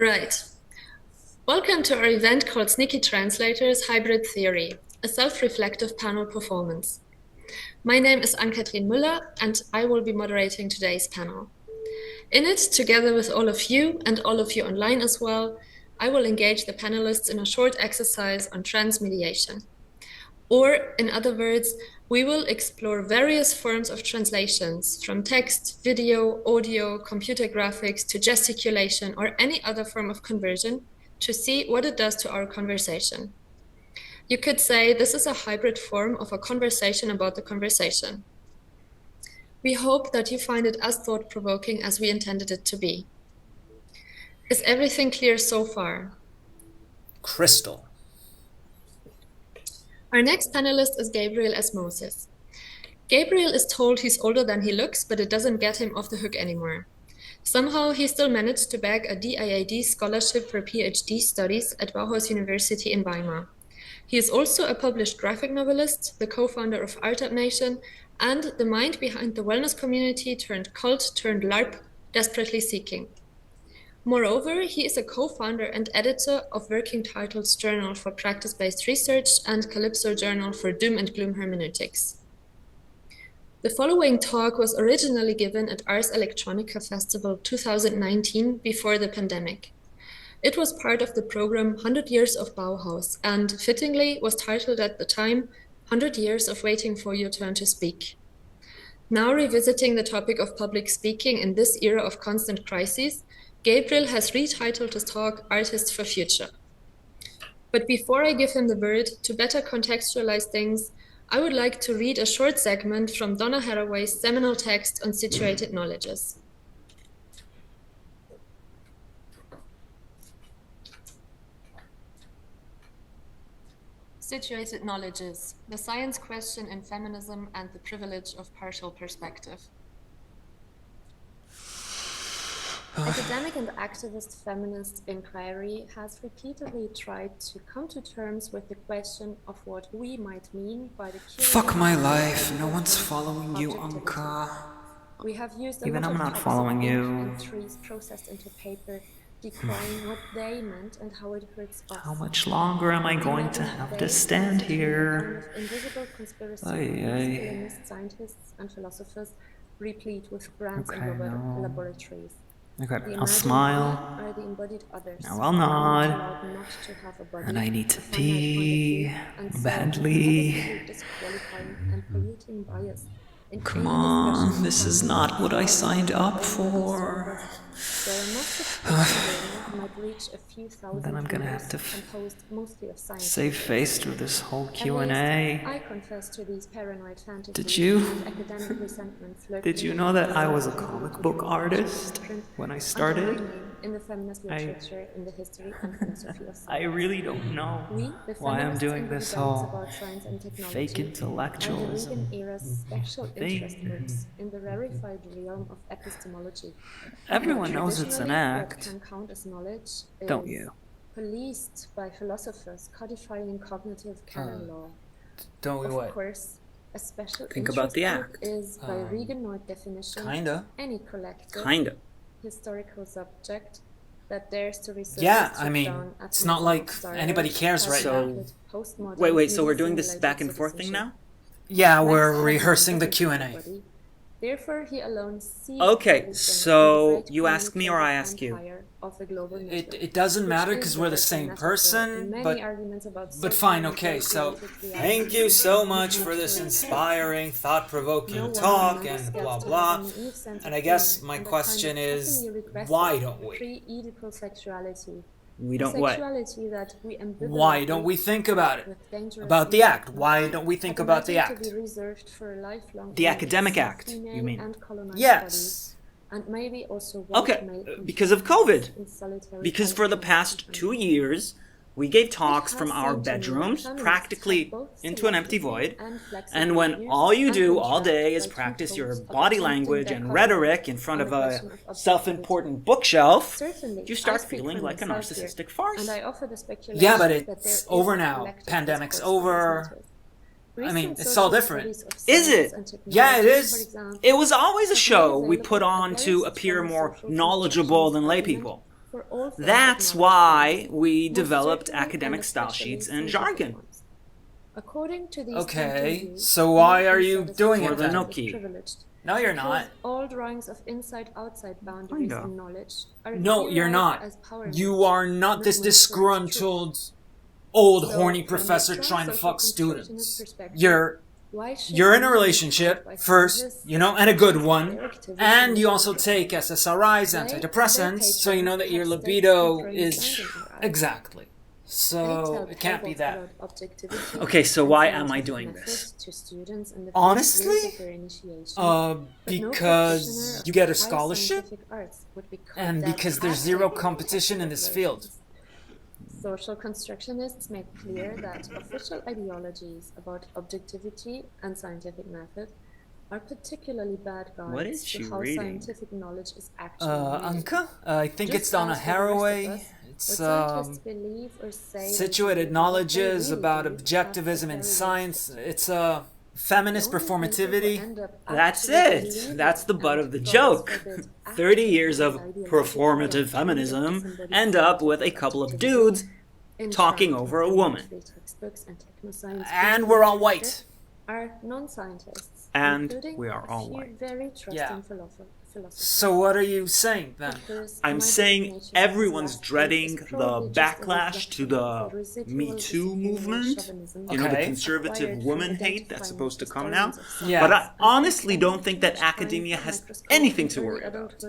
Right. Welcome to our event called Sneaky Translators Hybrid Theory, a self-reflective panel performance. My name is Ann-Kathrin Müller, and I will be moderating today's panel. In it, together with all of you and all of you online as well, I will engage the panelists in a short exercise on transmediation. Or, in other words, we will explore various forms of translations, from text, video, audio, computer graphics, to gesticulation, or any other form of conversion, to see what it does to our conversation. You could say this is a hybrid form of a conversation about the conversation. We hope that you find it as thought-provoking as we intended it to be. Is everything clear so far? Crystal. Our next panelist is Gabriel S Moses. Gabriel is told he's older than he looks, but it doesn't get him off the hook anymore. Somehow, he still managed to bag a DIAD scholarship for PhD studies at Bauhaus University in Weimar. He is also a published graphic novelist, the co-founder of Art Nation, and the mind behind the wellness community turned cult turned LARP, Desperately Seeking. Moreover, he is a co-founder and editor of Working Titles Journal for Practice-Based Research and Calypso Journal for Doom and Gloom Hermeneutics. The following talk was originally given at Ars Electronica Festival 2019 before the pandemic. It was part of the program 100 Years of Bauhaus and, fittingly, was titled at the time 100 Years of Waiting for Your Turn to Speak. Now revisiting the topic of public speaking in this era of constant crises, Gabriel has retitled his talk Artists for Future. But before I give him the word, to better contextualize things, I would like to read a short segment from Donna Haraway's seminal text on situated knowledges. Situated knowledges, the science question in feminism and the privilege of partial perspective. Academic and activist feminist inquiry has repeatedly tried to come to terms with the question of what we might mean by the Fuck my life, no one's following you, Anka. We have used Even I'm not following you. And trees processed into paper, decrying what they meant and how it hurts us. How much longer am I going to have to stand here? Invisible conspiracy scientists and philosophers replete with grants and laboratories. Okay, I'll smile. Are the embodied others. Now I'll nod. Not to have a body, and I need to pee badly. Disqualifying and polluting bias. Come on, this is not what I signed up for. Then I'm gonna have to save face through this whole Q&A. I confess to these paranoid fantasies. Did you know that I was a comic book artist when I started? In the feminist literature, in the history and philosophy of science. I really don't know why I'm doing this whole fake intellectualism thing. In the rarefied realm of epistemology. Everyone knows it's an act, can count as knowledge, don't you? Policed by philosophers codifying cognitive canon law. Don't we what? Of course, a special Think about the act. Is by Reagan-Noid definition any collective historical subject that dares to resist. Yeah, I mean, it's not like anybody cares right now. Wait, so we're doing this back and forth thing now? Yeah, we're rehearsing the Q&A. Therefore, he alone sees. Okay, so you ask me or I ask you? It doesn't matter because we're the same person, but fine, okay, so thank you so much for this inspiring, thought-provoking talk and blah blah. And I guess my question is, why don't we? We don't what? Why don't we think about it? About the act. Why don't we think about the act? The academic act, you mean? Yes. And maybe also okay, because of COVID. Because for the past 2 years, we gave talks from our bedrooms, practically into an empty void, and when all you do all day is practice your body language and rhetoric in front of a self-important bookshelf, you start feeling like a narcissistic farce. Yeah, but it's over now. Pandemic's over. I mean, it's all different. Is it? Yeah, it is. It was always a show we put on to appear more knowledgeable than lay people. That's why we developed academic style sheets and jargon. Okay, so why are you doing it then? No, you're not. All drawings of inside-outside boundaries and knowledge are No, you're not. as power You are not this disgruntled, old, horny professor trying to fuck students. You're in a relationship, first, you know, and a good one, and you also take SSRIs, antidepressants, so you know that your libido is... Exactly. So, it can't be that. Okay, so why am I doing this? Honestly? Because you get a scholarship, and because there's zero competition in this field. Social constructionists make clear that official ideologies about objectivity and scientific method are particularly bad guides to how scientific knowledge is actually Anka? I think it's Donna Haraway. It's, situated knowledges about objectivism in science. It's, feminist performativity. That's it. That's the butt of the joke. 30 years of performative feminism end up with a couple of dudes talking over a woman. And we're all white. Are non-scientists. And we are all white. Yeah. So what are you saying then? I'm saying everyone's dreading the backlash to the Me Too movement. You know, the conservative woman hate that's supposed to come now. Yeah. But I honestly don't think that academia has anything to worry about.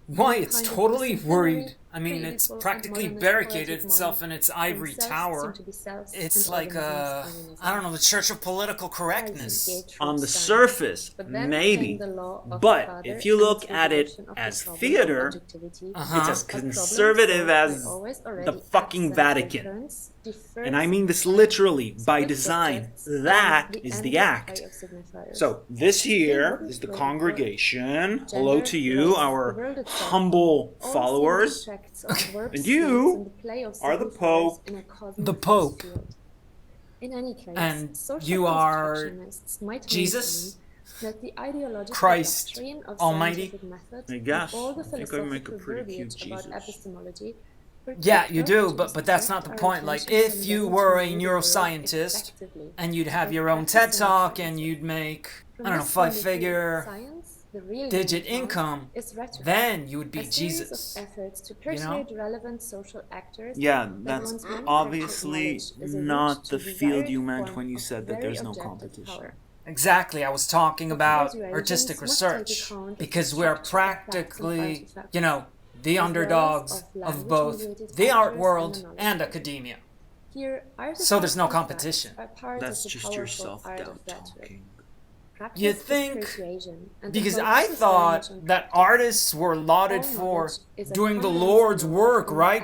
Why, it's totally worried. I mean, it's practically barricaded itself in its ivory tower. It's like, I don't know, the Church of Political Correctness. On the surface, maybe. But if you look at it as theater, it's as conservative as the fucking Vatican. And I mean this literally, by design. That is the act. So, this here is the congregation. Hello to you, our humble followers. And you are the Pope. The Pope. In any case, and you are Jesus? Christ Almighty? I guess. I think I make a pretty cute Jesus. Yeah, you do, but that's not the point. Like, if you were a neuroscientist, and you'd have your own TED Talk, and you'd make, I don't know, 5-figure digit income, then you would be Jesus. You know? Yeah, that's obviously not the field you meant when you said that there's no competition. Exactly, I was talking about artistic research, because we're practically, you know, the underdogs of both the art world and academia. So there's no competition. That's just your self-doubt talking. You think, because I thought that artists were lauded for doing the Lord's work, right?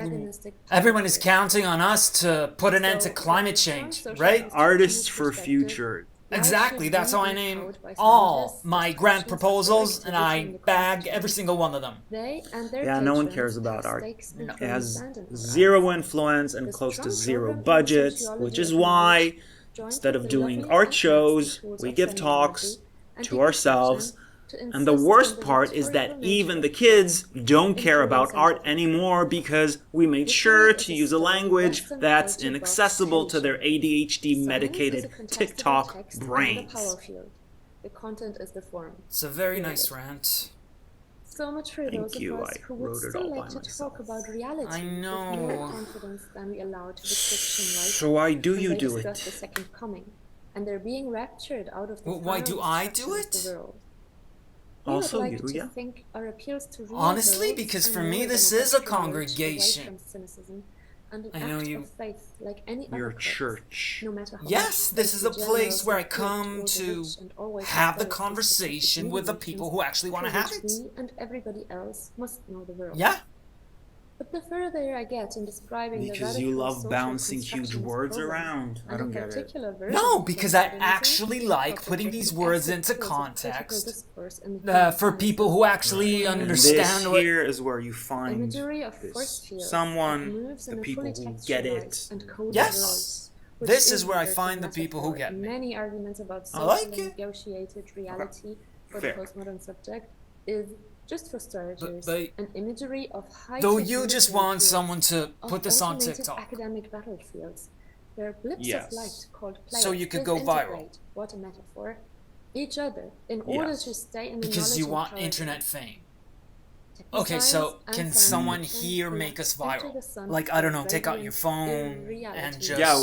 Everyone is counting on us to put an end to climate change, right? Artists for future. Exactly, that's how I name all my grant proposals, and I bag every single one of them. Yeah, no one cares about art. No. It has zero influence and close to zero budget, which is why, instead of doing art shows, we give talks to ourselves. And the worst part is that even the kids don't care about art anymore because we made sure to use a language that's inaccessible to their ADHD-medicated TikTok brains. The content is the form. It's a very nice rant. So much for those of us who would still like to talk about reality. I know. With more confidence than we allow to the fiction, right? So why do you when they do discuss it? the second coming, and they're being raptured out of the Why do I do of it? the world. Also like you, to yeah. think our appeals to real Honestly, worlds because are for more me than this is a virtual urge congregation. away from cynicism and an I know act you. of faith like any Your other cult, church. no matter how Yes, much this is a the place where I generals come appeal to the rich and always have the authoritative conversation with the people who actually want to have which it. we and everybody else must know the world. Yeah. But the further I get in describing Because the you radical love social bouncing huge constructionist words program, around. I and don't in get it. particular versions No, of because I modernism, actually like of putting the these acid words into principles of political context discourse in the for people who actually And understand this what... here is where you find imagery of force this fields someone, that moves in the a people fully who get it. textualized and coded Yes. world, which This is where I the find the metaphor people who in get me. Many arguments about I like socially it. negotiated reality for Fair. the postmodern subject is Just for starters, but an imagery of high though you just want someone to put this on automated TikTok. academic battlefields, where blips Yes. of light called players So you could go viral. disintegrate, what a metaphor, each other in order Yes. to stay in the Because you knowledge want and power internet game. fame. Okay, so can someone here make us viral? Like, I don't know, take out your phone and just... Yeah,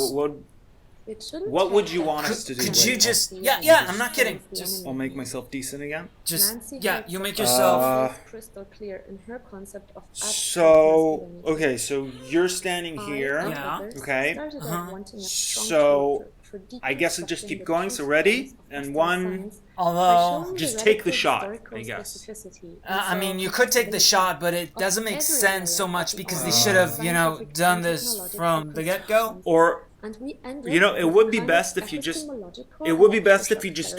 what would you want us to do? Could you just... Yeah, I'm not kidding. Just... I'll make myself decent again. Just... Yeah, you make yourself... crystal clear in her concept of So, okay, so you're standing here. Yeah. Okay. So, I guess I'll just keep going. So, ready? And one... Although... Just take the shot, I guess. I mean, you could take the shot, but it doesn't make sense so much because they should have, you know, done this from the get-go. Or... You know, it would be best if you just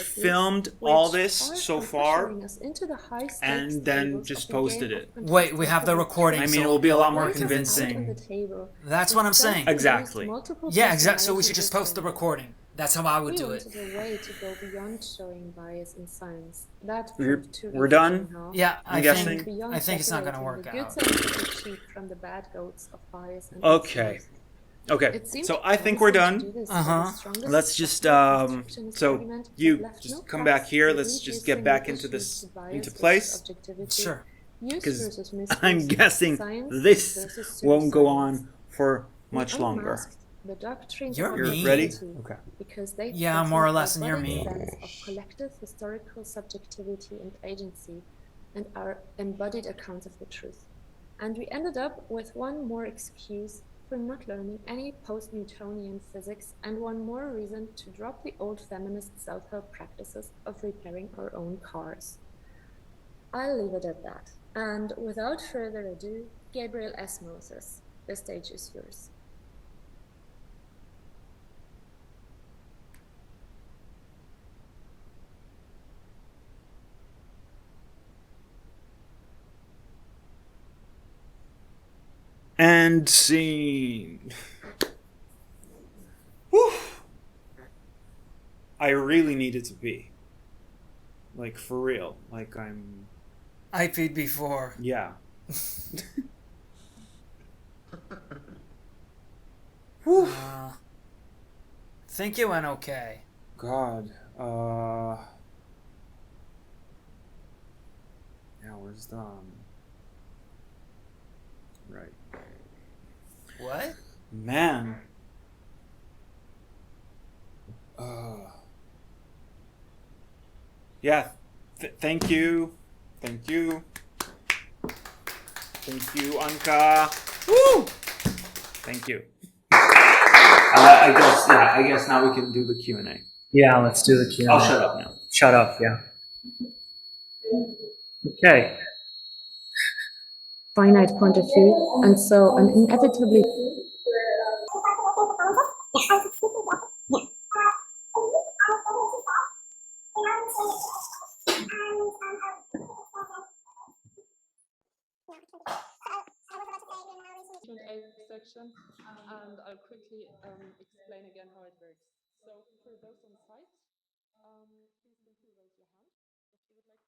filmed all this so far and then just posted it. Wait, we have the recording. I mean, it will be a lot more convincing. That's what I'm saying. Exactly. Yeah, exactly. So we should just post the recording. That's how I would do it. A way to go beyond showing bias in science. We're done? Yeah, I think it's not going to work out. Okay. Okay, so I think we're done. Let's just, so you just come back here. Let's just get back into place. Sure. Because I'm guessing this won't go on for much longer. You're mean. Ready? Okay. Yeah, more or less, and you're mean. Of collective historical subjectivity and agency, and our embodied account of the truth. And we ended up with one more excuse for not learning any post-Newtonian physics and one more reason to drop the old feminist self-help practices of repairing our own cars. I'll leave it at that. And without further ado, Gabriel S. Moses, the stage is yours. And scene. Whew. I really needed to pee. Like, for real. Like, I peed before. Yeah. Whew. Think it went okay. God. Yeah, where's the... Right. What? Man. Yeah. Thank you. Thank you. Thank you, Anka. Woo! Thank you. I guess now we can do the Q&A. Yeah, let's do the Q&A. I'll shut up now. Shut up, yeah. Okay. Finite point of view, and so an inevitably Q&A section, and I'll quickly explain again how it works. So for those on site, please simply raise your hand if you would like